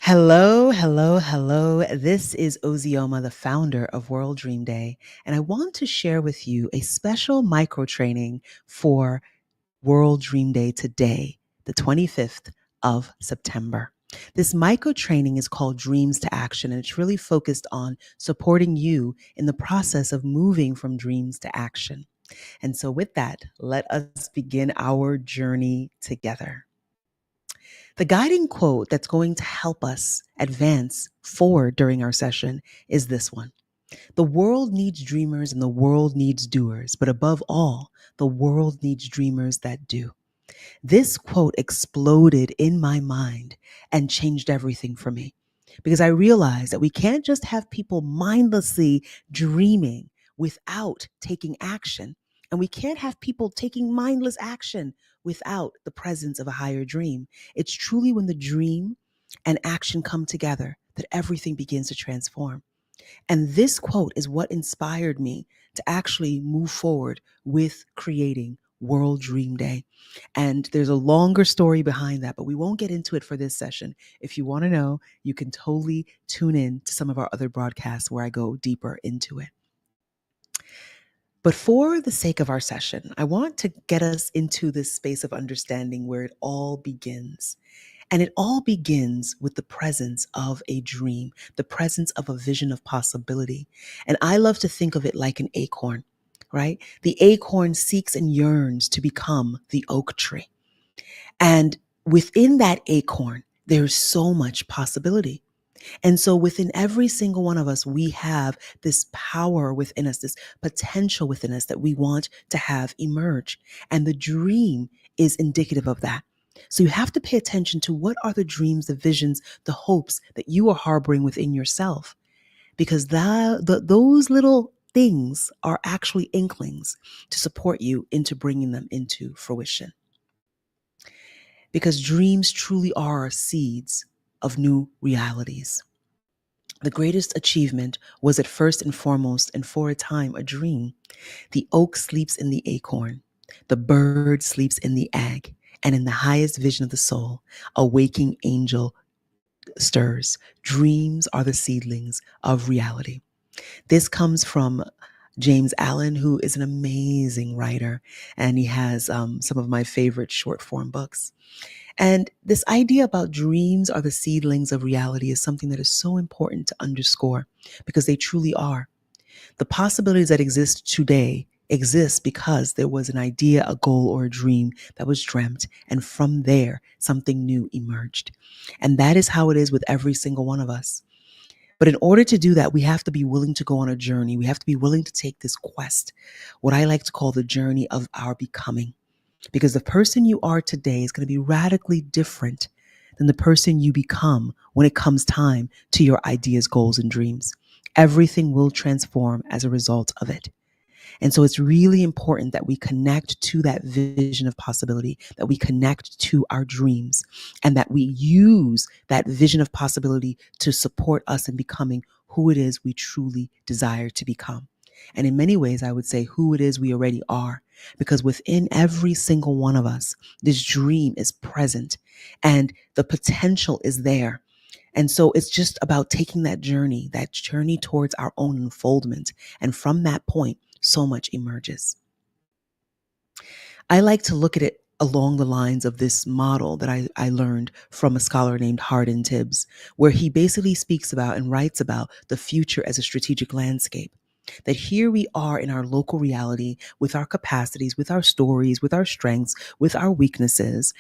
Hello, hello, hello. This is Ozioma, the founder of World Dream Day, and I want to share with you a special micro training for World Dream Day today, the 25th of September. This micro training is called Dreams to Action, and it's really focused on supporting you in the process of moving from dreams to action. And so, with that, let us begin our journey together. The guiding quote that's going to help us advance forward during our session is this one. The world needs dreamers and the world needs doers, but above all, the world needs dreamers that do. This quote exploded in my mind and changed everything for me because I realized that we can't just have people mindlessly dreaming without taking action. And we can't have people taking mindless action without the presence of a higher dream. It's truly when the dream and action come together that everything begins to transform. And this quote is what inspired me to actually move forward with creating World Dream Day. And there's a longer story behind that, but we won't get into it for this session. If you want to know, you can totally tune in to some of our other broadcasts where I go deeper into it. But for the sake of our session, I want to get us into this space of understanding where it all begins. And it all begins with the presence of a dream, the presence of a vision of possibility. And I love to think of it like an acorn, right? The acorn seeks and yearns to become the oak tree. And within that acorn, there's so much possibility. And so within every single one of us, we have this power within us, this potential within us that we want to have emerge. And the dream is indicative of that. So you have to pay attention to what are the dreams, the visions, the hopes that you are harboring within yourself, because those little things are actually inklings to support you into bringing them into fruition. Because dreams truly are seeds of new realities. The greatest achievement was at first and foremost and for a time a dream. The oak sleeps in the acorn. The bird sleeps in the egg. And in the highest vision of the soul, a waking angel stirs. Dreams are the seedlings of reality. This comes from James Allen, who is an amazing writer, and he has some of my favorite short form books. And this idea about dreams are the seedlings of reality is something that is so important to underscore because they truly are. The possibilities that exist today exist because there was an idea, a goal, or a dream that was dreamt, and from there, something new emerged. And that is how it is with every single one of us. But in order to do that, we have to be willing to go on a journey. We have to be willing to take this quest, what I like to call the journey of our becoming. Because the person you are today is going to be radically different than the person you become when it comes time to your ideas, goals, and dreams. Everything will transform as a result of it. And so it's really important that we connect to that vision of possibility, that we connect to our dreams, and that we use that vision of possibility to support us in becoming who it is we truly desire to become. And in many ways, I would say who it is we already are, because within every single one of us, this dream is present and the potential is there. And so it's just about taking that journey towards our own unfoldment. And from that point, so much emerges. I like to look at it along the lines of this model that I learned from a scholar named Hardin Tibbs, where he basically speaks about and writes about the future as a strategic landscape. That here we are in our local reality with our capacities, with our stories, with our strengths, with our weaknesses.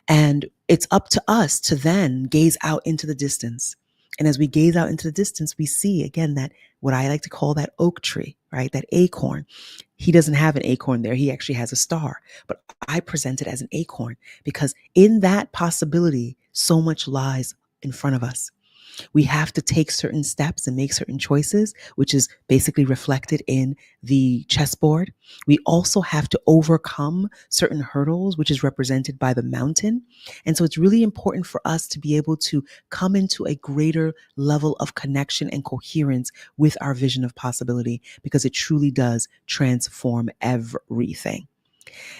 And it's up to us to then gaze out into the distance. And as we gaze out into the distance, we see again that what I like to call that oak tree, right? That acorn. He doesn't have an acorn there. He actually has a star, but I present it as an acorn because in that possibility, so much lies in front of us. We have to take certain steps and make certain choices, which is basically reflected in the chessboard. We also have to overcome certain hurdles, which is represented by the mountain. And so it's really important for us to be able to come into a greater level of connection and coherence with our vision of possibility, because it truly does transform everything.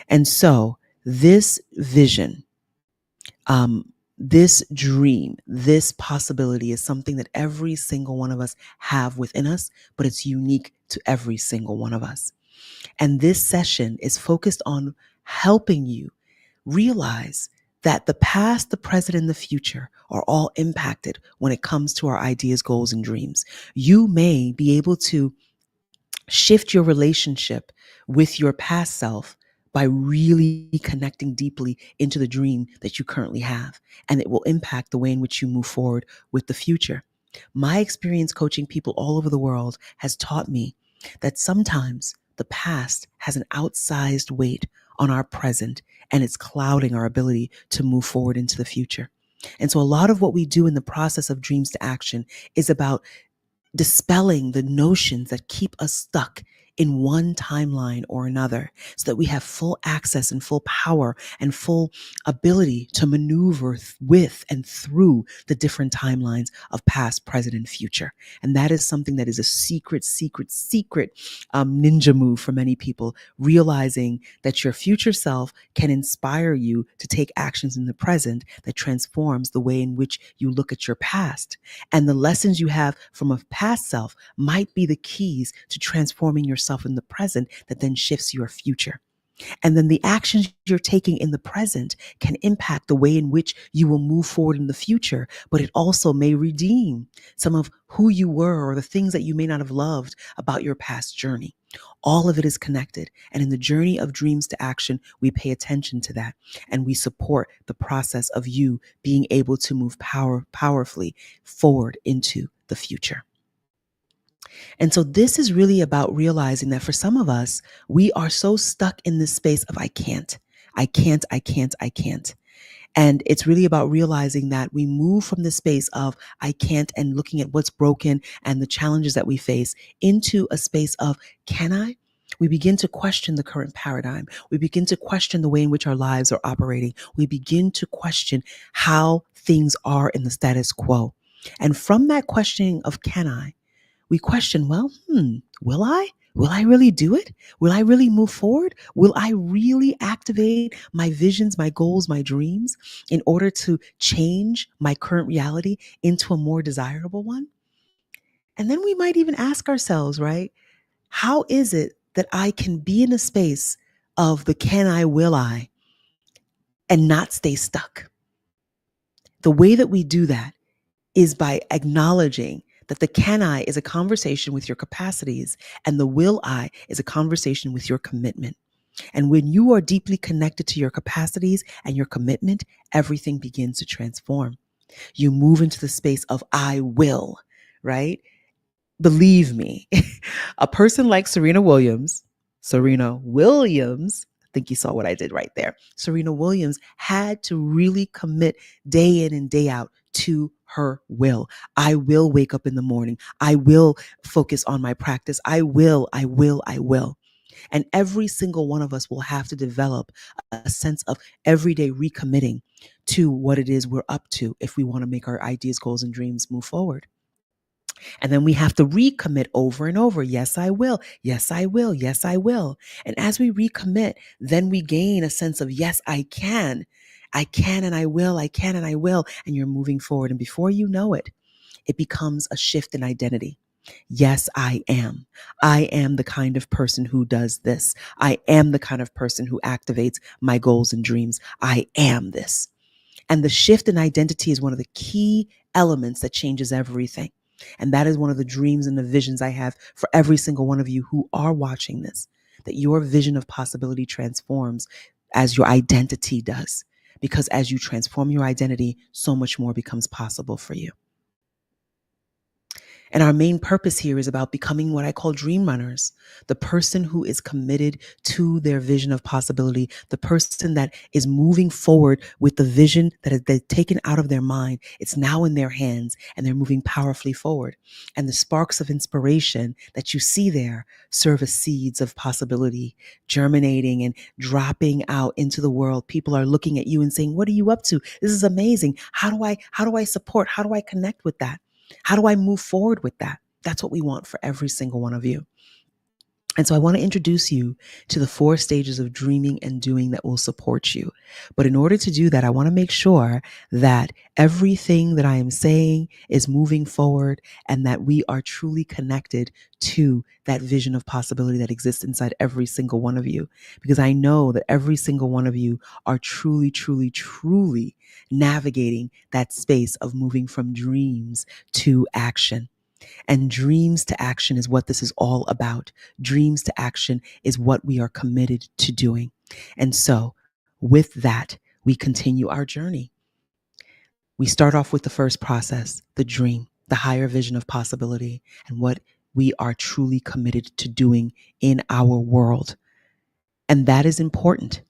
And so this vision, This dream, this possibility is something that every single one of us have within us, but it's unique to every single one of us. And this session is focused on helping you realize that the past, the present, and the future are all impacted when it comes to our ideas, goals, and dreams. You may be able to shift your relationship with your past self by really connecting deeply into the dream that you currently have. And it will impact the way in which you move forward with the future. My experience coaching people all over the world has taught me that sometimes the past has an outsized weight on our present, and it's clouding our ability to move forward into the future. And so a lot of what we do in the process of dreams to action is about dispelling the notions that keep us stuck in one timeline or another, so that we have full access and full power and full ability to maneuver with and through the different timelines of past, present, and future. And that is something that is a secret ninja move for many people, realizing that your future self can inspire you to take actions in the present that transforms the way in which you look at your past. And the lessons you have from a past self might be the keys to transforming yourself in the present that then shifts your future. And then the actions you're taking in the present can impact the way in which you will move forward in the future, but it also may redeem some of who you were or the things that you may not have loved about your past journey. All of it is connected. And in the journey of dreams to action, we pay attention to that and we support the process of you being able to move powerfully forward into the future. And so this is really about realizing that for some of us, we are so stuck in this space of I can't, I can't, I can't, I can't. And it's really about realizing that we move from the space of I can't and looking at what's broken and the challenges that we face into a space of can I? We begin to question the current paradigm. We begin to question the way in which our lives are operating. We begin to question how things are in the status quo. And from that questioning of can I, we question, well, will I? Will I really do it? Will I really move forward? Will I really activate my visions, my goals, my dreams in order to change my current reality into a more desirable one? And then we might even ask ourselves, right? How is it that I can be in a space of the can I, will I, and not stay stuck? The way that we do that is by acknowledging that the can I is a conversation with your capacities and the will I is a conversation with your commitment. And when you are deeply connected to your capacities and your commitment, everything begins to transform. You move into the space of I will, right? Believe me, a person like Serena Williams, I think you saw what I did right there. Serena Williams had to really commit day in and day out to her will. I will wake up in the morning. I will focus on my practice. I will. And every single one of us will have to develop a sense of everyday recommitting to what it is we're up to if we want to make our ideas, goals, and dreams move forward. And then we have to recommit over and over. Yes, I will. Yes, I will. Yes, I will. And as we recommit, then we gain a sense of, yes, I can. I can and I will. I can and I will. And you're moving forward. And before you know it, it becomes a shift in identity. Yes, I am. I am the kind of person who does this. I am the kind of person who activates my goals and dreams. I am this. And the shift in identity is one of the key elements that changes everything. And that is one of the dreams and the visions I have for every single one of you who are watching this, that your vision of possibility transforms as your identity does. Because as you transform your identity, so much more becomes possible for you. And our main purpose here is about becoming what I call dream runners, the person who is committed to their vision of possibility, the person that is moving forward with the vision that they've taken out of their mind. It's now in their hands and they're moving powerfully forward. And the sparks of inspiration that you see there serve as seeds of possibility, germinating and dropping out into the world. People are looking at you and saying, what are you up to? This is amazing. How do I support? How do I connect with that? How do I move forward with that? That's what we want for every single one of you. And so I want to introduce you to the 4 stages of dreaming and doing that will support you. But in order to do that, I want to make sure that everything that I am saying is moving forward and that we are truly connected to that vision of possibility that exists inside every single one of you. Because I know that every single one of you are truly, truly, truly navigating that space of moving from dreams to action. And dreams to action is what this is all about. Dreams to action is what we are committed to doing. And so, with that, we continue our journey. We start off with the first process, the dream, the higher vision of possibility, and what we are truly committed to doing in our world. And that is important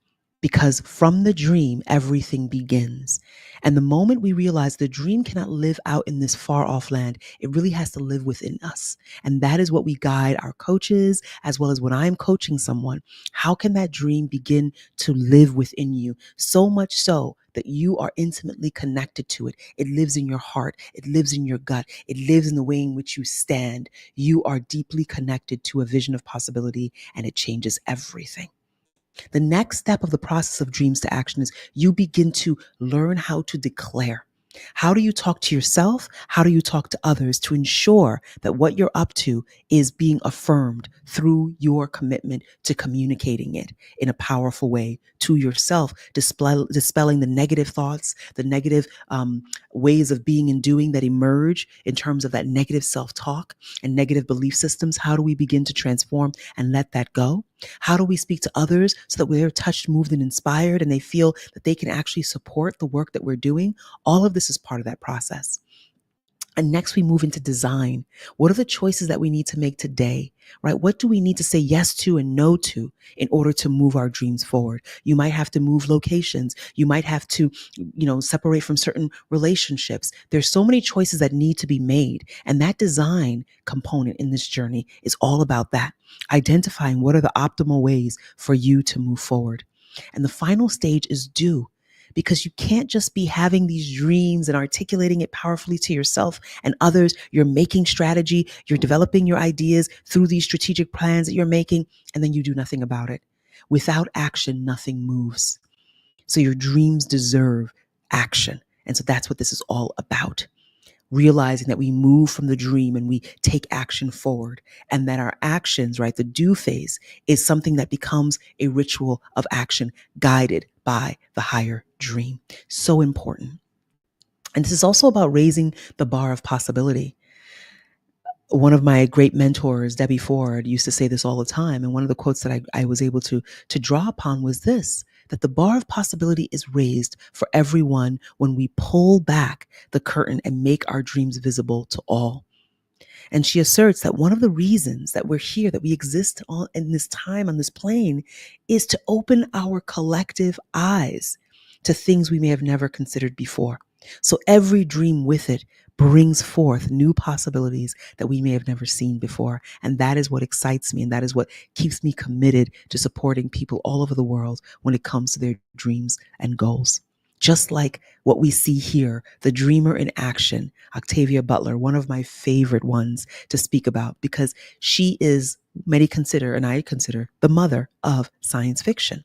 because from the dream, everything begins. And the moment we realize the dream cannot live out in this far off land, it really has to live within us. And that is what we guide our coaches, as well as when I'm coaching someone. How can that dream begin to live within you? So much so that you are intimately connected to it. It lives in your heart. It lives in your gut. It lives in the way in which you stand. You are deeply connected to a vision of possibility, and it changes everything. The next step of the process of dreams to action is you begin to learn how to declare. How do you talk to yourself? How do you talk to others to ensure that what you're up to is being affirmed through your commitment to communicating it in a powerful way to yourself, dispelling the negative thoughts, the negative ways of being and doing that emerge in terms of that negative self-talk and negative belief systems? How do we begin to transform and let that go? How do we speak to others so that they're touched, moved, and inspired, and they feel that they can actually support the work that we're doing? All of this is part of that process. And next we move into design. What are the choices that we need to make today, right? What do we need to say yes to and no to in order to move our dreams forward? You might have to move locations. You might have to, separate from certain relationships. There's so many choices that need to be made. And that design component in this journey is all about that. Identifying what are the optimal ways for you to move forward. And the final stage is do. Because you can't just be having these dreams and articulating it powerfully to yourself and others. You're making strategy, you're developing your ideas through these strategic plans that you're making, and then you do nothing about it. Without action, nothing moves. So your dreams deserve action. And so that's what this is all about. Realizing that we move from the dream and we take action forward, and that our actions, right, the do phase is something that becomes a ritual of action guided by the higher dream. So important. And this is also about raising the bar of possibility. One of my great mentors, Debbie Ford, used to say this all the time. And one of the quotes that I was able to draw upon was this, that the bar of possibility is raised for everyone when we pull back the curtain and make our dreams visible to all. And she asserts that one of the reasons that we're here, that we exist in this time on this plane, is to open our collective eyes to things we may have never considered before. So every dream with it brings forth new possibilities that we may have never seen before. And that is what excites me. And that is what keeps me committed to supporting people all over the world when it comes to their dreams and goals. Just like what we see here, the dreamer in action, Octavia Butler, one of my favorite ones to speak about, because she is, many consider, and I consider, the mother of science fiction,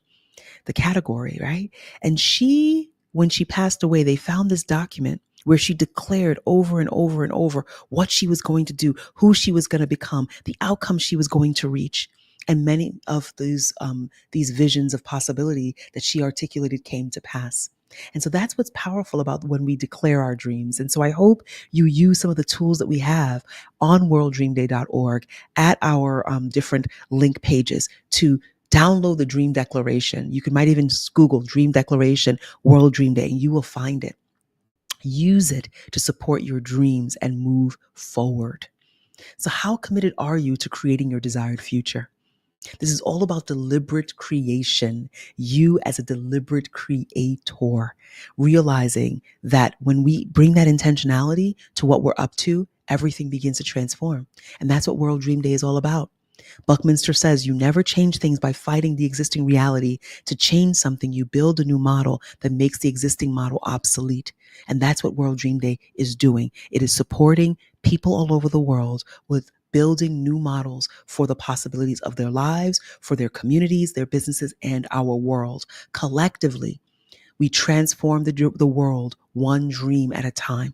the category, right? And she, when she passed away, they found this document where she declared over and over and over what she was going to do, who she was going to become, the outcome she was going to reach. And many of these visions of possibility that she articulated came to pass. And so that's what's powerful about when we declare our dreams. And so I hope you use some of the tools that we have on worlddreamday.org at our different link pages to download the Dream Declaration. You might even Google Dream Declaration, World Dream Day, and you will find it. Use it to support your dreams and move forward. So how committed are you to creating your desired future? This is all about deliberate creation. You as a deliberate creator, realizing that when we bring that intentionality to what we're up to, everything begins to transform. And that's what World Dream Day is all about. Buckminster says, you never change things by fighting the existing reality. To change something, you build a new model that makes the existing model obsolete. And that's what World Dream Day is doing. It is supporting people all over the world with building new models for the possibilities of their lives, for their communities, their businesses, and our world. Collectively, we transform the world one dream at a time.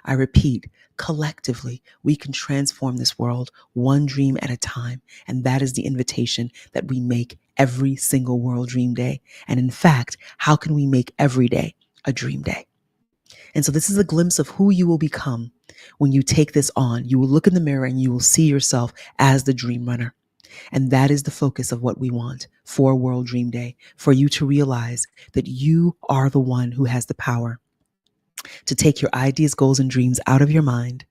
I repeat, collectively, we can transform this world one dream at a time. And that is the invitation that we make every single World Dream Day. And in fact, how can we make every day a dream day? And so this is a glimpse of who you will become when you take this on. You will look in the mirror and you will see yourself as the dream runner. And that is the focus of what we want for World Dream Day, for you to realize that you are the one who has the power to take your ideas, goals, and dreams out of your mind,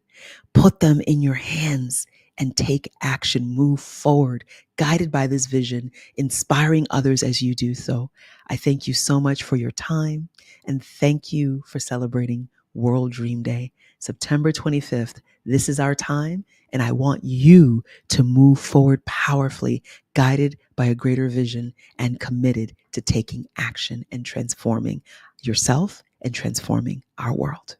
put them in your hands, and take action. Move forward, guided by this vision, inspiring others as you do so. I thank you so much for your time, and thank you for celebrating World Dream Day, September 25th. This is our time, and I want you to move forward powerfully, guided by a greater vision and committed to taking action and transforming yourself and transforming our world.